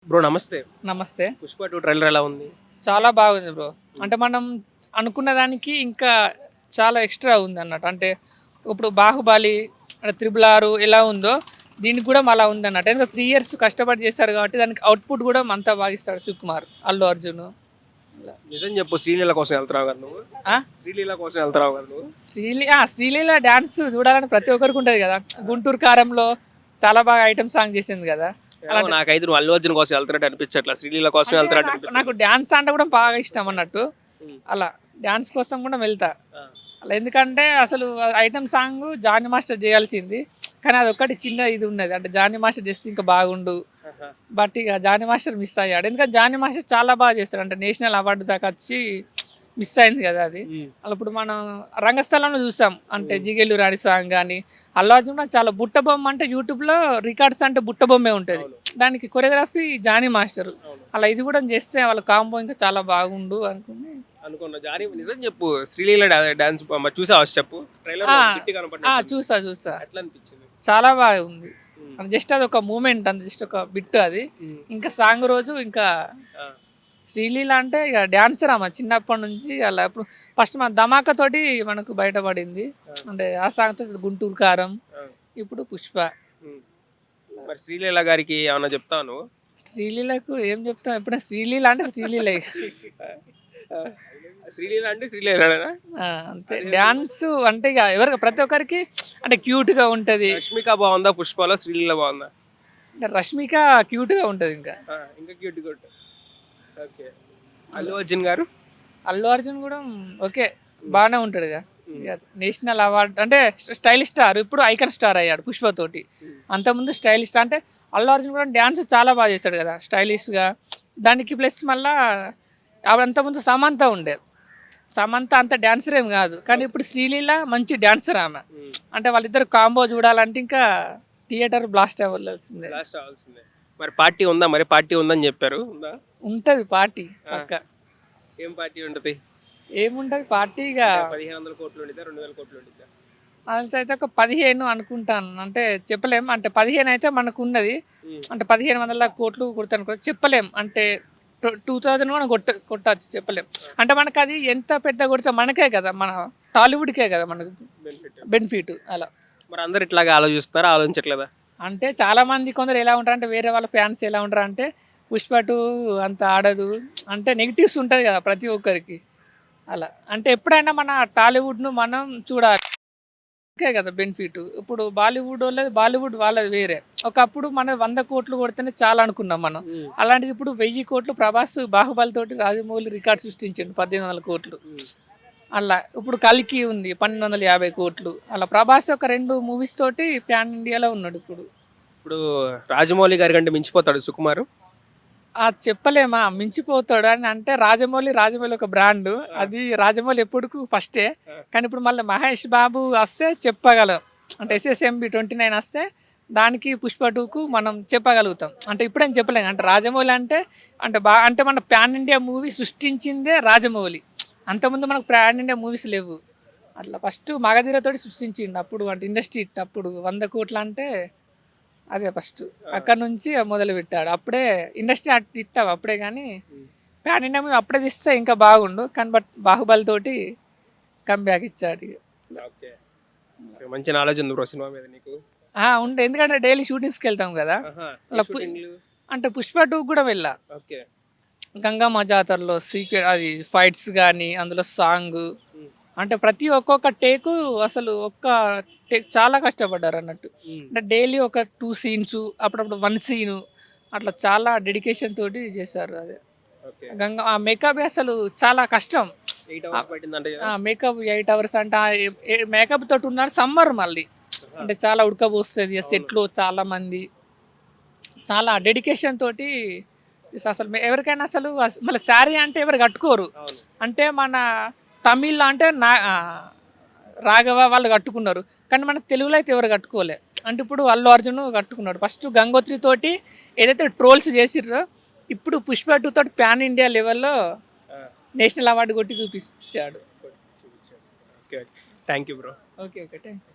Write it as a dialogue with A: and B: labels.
A: Bro నమస్తే.
B: నమస్తే.
A: 'Pushpa 2' trailer ఎలా ఉంది?
B: చాలా బాగుంది బ్రో. అంటే మనం అనుకున్న దానికి ఇంకా చాలా ఎక్స్‌ట్రా ఉందన్నట్టు. అంటే ఇప్పుడు 'బాహుబలి', 'త్రిబుల్ ఆర్' ఎలా ఉందో దీనికి కూడా అలా ఉందన్నట్టు. ఎందుకంటే 3 ఇయర్స్ కష్టపడి చేశారు కాబట్టి దానికి అవుట్‌పుట్ కూడా అంతా బాగా ఇస్తాడు సుకుమార్, అల్లు అర్జున్. ఇలా.
A: నిజం చెప్పు, 'శ్రీలీల' కోసం వెళ్తున్నావు కదా నువ్వు?
B: ఆ?
A: 'శ్రీలీల' కోసం వెళ్తున్నావు కదా నువ్వు?
B: శ్రీలీల డాన్స్ చూడాలని ప్రతి ఒక్కరికి ఉంటుంది కదా. 'గుంటూరు కారంలో' చాలా బాగా ఐటమ్ సాంగ్ చేసింది కదా.
A: ఏమో నాకైతే నువ్వు అల్లు అర్జున్ కోసం వెళ్తున్నట్టు అనిపించట్లా, 'శ్రీలీల' కోసం
B: అంటే
A: వెళ్తున్నట్టు
B: నాకు
A: అనిపిస్తుంది.
B: నాకు డాన్స్ అంటే కూడా బాగా ఇష్టం అన్నట్టు. అలా డాన్స్ కోసం కూడా వెళ్తా అలా. ఎందుకంటే అసలు ఐటమ్ సాంగ్ జానీ మాస్టర్ చేయాల్సింది, కానీ అది ఒక్కటి చిన్న ఇది ఉన్నది. అంటే జానీ మాస్టర్ చేస్తే ఇంకా బాగుండు, బట్ ఇక జానీ మాస్టర్ మిస్ అయ్యాడు. ఎందుకంటే జానీ మాస్టర్ చాలా బాగా చేస్తాడు. అంటే నేషనల్ అవార్డు దాకా వచ్చి మిస్ అయింది కదా అది. అలా ఇప్పుడు మనం రంగస్థలంలో చూసాం. అంటే జిగేలు రాణి సాంగ్ కానీ, అల్లు అర్జున్ కూడా చాలా బుట్ట బొమ్మ. అంటే యూట్యూబ్లో రికార్డ్స్ అంటే బుట్ట బొమ్మే ఉంటుంది, దానికి కొరియోగ్రఫీ జానీ మాస్టర్. అలా ఇది కూడా చేస్తే వాళ్ళ కాంబో ఇంకా చాలా బాగుండు అనుకుని
A: అనుకున్నా. జానీ నిజం చెప్పు, 'శ్రీలీల' డాన్స్ మరి చూసావా చెప్పు? ట్రైలర్
B: చూసా
A: ఎట్లా అనిపించింది?
B: చాలా బాగా ఉంది. జస్ట్ అది ఒక మూమెంట్, అంత జస్ట్ ఒక బిట్ అది. ఇంకా సాంగ్ రోజు ఇంకా శ్రీలీల అంటే ఇక డాన్సర్ ఆమె చిన్నప్పటి నుంచి. అలా ఇప్పుడు ఫస్ట్ మన ధమాకా తోటి మనకు బయటపడింది. అంటే ఆ సాంగ్ తో 'గుంటూరు కారం', ఇప్పుడు 'పుష్ప'.
A: మరి 'శ్రీలీల' గారికి ఏమన్నా చెప్తాను?
B: శ్రీలీలకు ఏం చెప్తాం, ఎప్పుడైనా శ్రీలీల అంటే శ్రీలీల ఇక.
A: 'శ్రీలీల' అంటే శ్రీలీలనా?
B: అంతే. డాన్స్ అంటే ఇక ఎవరికి ప్రతి ఒక్కరికి అంటే క్యూట్ గా ఉంటది.
A: 'రష్మిక' బాగుందా 'పుష్పలో'? 'శ్రీలీల' బాగుందా?
B: అంటే 'రష్మిక' క్యూట్ గా ఉంటది ఇంకా.
A: ఇంకా క్యూట్ గా ఉంటుంది. ఓకే. అల్లు అర్జున్ గారు?
B: అల్లు అర్జున్ కూడా ఓకే, బాగానే ఉంటాడు ఇక. నేషనల్ అవార్డ్ అంటే స్టైలిష్ స్టార్, ఇప్పుడు ఐకాన్ స్టార్ అయ్యాడు 'పుష్ప' తోటి. అంతకుముందు స్టైలిష్ అంటే అల్లు అర్జున్ కూడా డ్యాన్స్ చాలా బాగా చేశాడు కదా స్టైలిష్గా. దానికి ప్లస్ మళ్ళా అంతకుముందు సమంత ఉండేది. సమంత అంత డాన్సర్ ఏం కాదు, కానీ ఇప్పుడు శ్రీలీల మంచి డాన్సర్ ఆమె. అంటే వాళ్ళిద్దరు కాంబో చూడాలంటే ఇంకా థియేటర్ బ్లాస్ట్ అవ్వాల్సిందే.
A: మరి పార్టీ ఉందా? మరి పార్టీ ఉందని చెప్పారు, ఉందా?
B: ఉంటుంది పార్టీ పక్క.
A: ఏం పార్టీ ఉంటుంది?
B: ఏముంటుంది పార్టీ ఇక
A: 1500 కోట్లు ఉండిద్దా, 2000 కోట్లు ఉండిద్దా?
B: అది అయితే ఒక 15 అనుకుంటాను. అంటే చెప్పలేం. అంటే 15 అయితే మనకు ఉన్నది. అంటే 1500 కోట్లు కొడతాను కూడా చెప్పలేం. అంటే 2000 కూడా కొట్టచ్చు, చెప్పలేం. అంటే మనకు అది ఎంత పెద్ద కొడితే మనకే కదా, మన టాలీవుడ్కే కదా మనకు బెనిఫిట్. అలా
A: మరి అందరు ఇట్లాగే ఆలోచిస్తారా, ఆలోచించట్లేదా?
B: అంటే చాలా మంది కొందరు ఎలా ఉంటారు అంటే, వేరే వాళ్ళ ఫ్యాన్స్ ఎలా ఉంటారు అంటే 'పుష్ప 2' అంత ఆడదు అంటే నెగిటివ్స్ ఉంటుంది కదా ప్రతి ఒక్కరికి. అలా అంటే ఎప్పుడైనా మన టాలీవుడ్ను మనం చూడాలి కదా బెనిఫిట్. ఇప్పుడు బాలీవుడ్ వాళ్ళది వేరే. ఒకప్పుడు మనం 100 కోట్లు కొడితేనే చాలా అనుకున్నాం మనం. అలాంటిది ఇప్పుడు 1000 కోట్లు ప్రభాస్ 'బాహుబలి' తోటి రాజమౌళి రికార్డ్ సృష్టించిండు 1800 కోట్లు. అలా ఇప్పుడు 'కల్కి' ఉంది 1250 కోట్లు. అలా ప్రభాస్ ఒక 2 మూవీస్ తోటి ప్యాన్ ఇండియాలో ఉన్నాడు ఇప్పుడు.
A: ఇప్పుడు రాజమౌళి గారి కంటే మించిపోతాడు సుకుమార్?
B: చెప్పలేమా మించిపోతాడు అని. అంటే రాజమౌళి ఒక బ్రాండ్, అది రాజమౌళి ఎప్పుడుకు ఫస్టే. కానీ ఇప్పుడు మళ్ళీ మహేష్ బాబు వస్తే చెప్పగలం. అంటే SSMB 29 వస్తే దానికి 'పుష్ప 2'కు మనం చెప్పగలుగుతాం. అంటే ఇప్పుడేం చెప్పలేం. అంటే రాజమౌళి అంటే అంటే మన ప్యాన్ ఇండియా మూవీ సృష్టించిందే రాజమౌళి. అంతకుముందు మనకు ప్యాన్ ఇండియా మూవీస్ లేవు. అట్లా ఫస్ట్ మగధీరతోటి సృష్టించిండు అప్పుడు. అంటే ఇండస్ట్రీ అప్పుడు 100 కోట్లు అంటే అదే ఫస్ట్. అక్కడ నుంచి మొదలు పెట్టాడు. అప్పుడే ఇండస్ట్రీ ఇట్టావు అప్పుడే. కానీ ప్యాన్ ఇండియా మూవీ అప్పుడే తీస్తే ఇంకా బాగుండు. కానీ బట్ 'బాహుబలి' తోటి కంబ్యాక్ ఇచ్చాడు.
A: ఓకే. మంచి నాలెడ్జ్ ఉంది బ్రో సినిమా మీద నీకు.
B: ఉండే, ఎందుకంటే డైలీ షూటింగ్స్కి వెళ్తాం కదా. అలా అంటే 'పుష్ప 2' కూడా వెళ్ళా.
A: ఓకే.
B: గంగమ్మ జాతరలో అది ఫైట్స్ కానీ, అందులో సాంగ్ అంటే ప్రతి ఒక్కొక్క టేకు అసలు ఒక్క టేక్ చాలా కష్టపడ్డారు అన్నట్టు. అంటే డైలీ ఒక 2 సీన్స్, అప్పుడప్పుడు 1 సీను, అట్లా చాలా డెడికేషన్ తోటి చేశారు. అదే ఆ మేకప్ అసలు చాలా కష్టం.
A: 8 hours పట్టిందంట కదా.
B: మేకప్ 8 hours అంటే మేకప్ తోటి ఉన్నాడు. సమ్మర్ మళ్ళీ అంటే చాలా ఉడకబోస్తుంది సెట్లో. చాలా మంది చాలా డెడికేషన్ తోటి అసలు ఎవరికైనా అసలు మళ్ళీ శారీ అంటే ఎవరు కట్టుకోరు. అంటే మన తమిళ్లో అంటే రాఘవ వాళ్ళు కట్టుకున్నారు, కానీ మన తెలుగులో అయితే ఎవరు కట్టుకోలే. అంటే ఇప్పుడు అల్లు అర్జున్ కట్టుకున్నాడు. ఫస్ట్ గంగోత్రి తోటి ఏదైతే ట్రోల్స్ చేసిర్రో, ఇప్పుడు 'పుష్ప 2' తోటి ప్యాన్ ఇండియా లెవెల్లో నేషనల్ అవార్డు కొట్టి చూపించాడు.
A: Okay. Thank you bro.
B: Okay thank you.